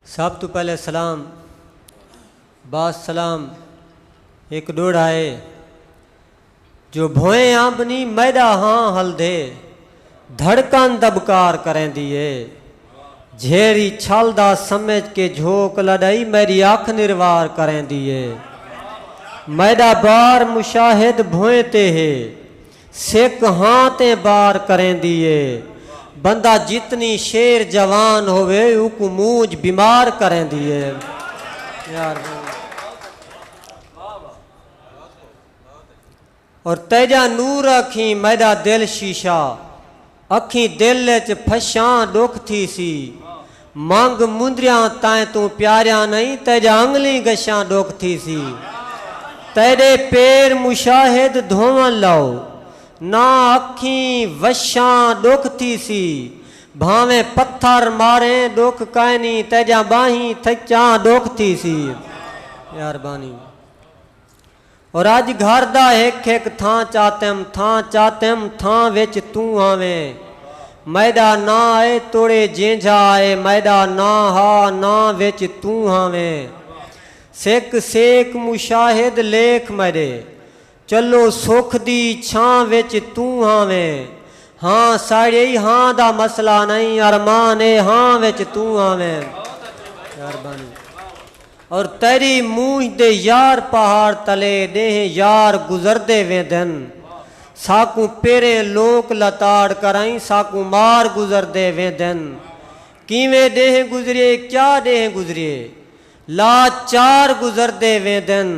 सब तो पहले सलाम बास सलाम एक डोड़ आए जो भोए आंबनी मैदा हाँ हल्दे धड़कन दबकार करें दिए झेरी छलदा समझ के झोंक लड़ाई मेरी आँख निर्वार करें दिए मैदा बार मुशाहिद भोए ते है सिक हाँ ते बार करें दिए बंदा जितनी शेर जवान होवे उको मूज बीमार करें दिए यार। और तेजा नूर अखी मैदा दिल शीशा अखी दिल च फशां दुख थी सी मंग मुंदरिया ताए तू प्यारिया नहीं तेजा अंगली गशां दुख थी सी तेरे पैर मुशाहिद धोवन लाओ ना अखी वशां दुख थी सी भावे पत्थर मारे दुख कायनी तेजा बाही थचा दुख थी सी यार बानी। और अज घर दा एक एक थां चातम थां विच तू आवे मैदा ना आए तोड़े जेंझा आए मैदा ना हा ना विच तू आवे सिक सेक मुशाहिद लेख मेरे चलो सुख दी छां विच तू आवे हाँ साड़े हाँ दा मसला नहीं अरमान ए हाँ विच तू आवे यार बानी। और तेरी मूंह दे यार पहाड़ तले देह यार गुजरदे वेंदन साकू पेरे लोक लताड़ कराई साकू मार गुजरदे वेंदन किवें देह गुजरे क्या देह गुजरे लाचार गुजरदे वेंदन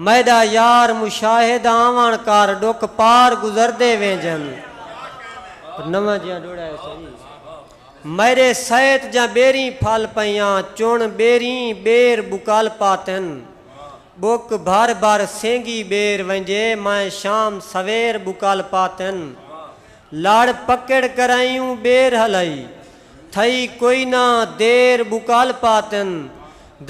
मैदा यार मुशाहिद आवन कर दुख पार गुजरदे वेंजन नवा जिया डोड़ा है सही मेरे सैत जा बेरी फल पइयां चुन बेरी बेर बुकाल पातन बुक भर भर सेंगी बेर वंजे मैं शाम सवेर बुकाल पातन लाड़ पकड़ करायूं बेर हलाई थई कोई ना देर बुकाल पातन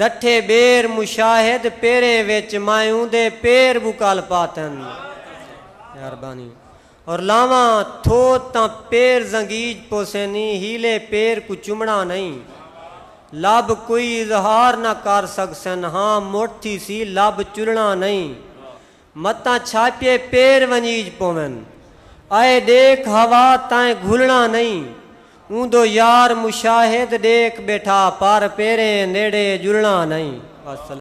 दठे बेर मुशाहिद पेरे विच मायूं दे पेर बुकाल पातन यार बानी। और लावा थो ता पेर जंगीज पोसेनी हीले पेर को चुमना नहीं लब कोई इजहार ना कर सकसन हाँ मोटी सी लब चुलना नहीं मता छापिए पेर वंजीज पोवन आए देख हवा ताए घुलना नहीं ऊंदो यार मुशाहिद देख बैठा पर पेरे नेड़े जुलना नहीं।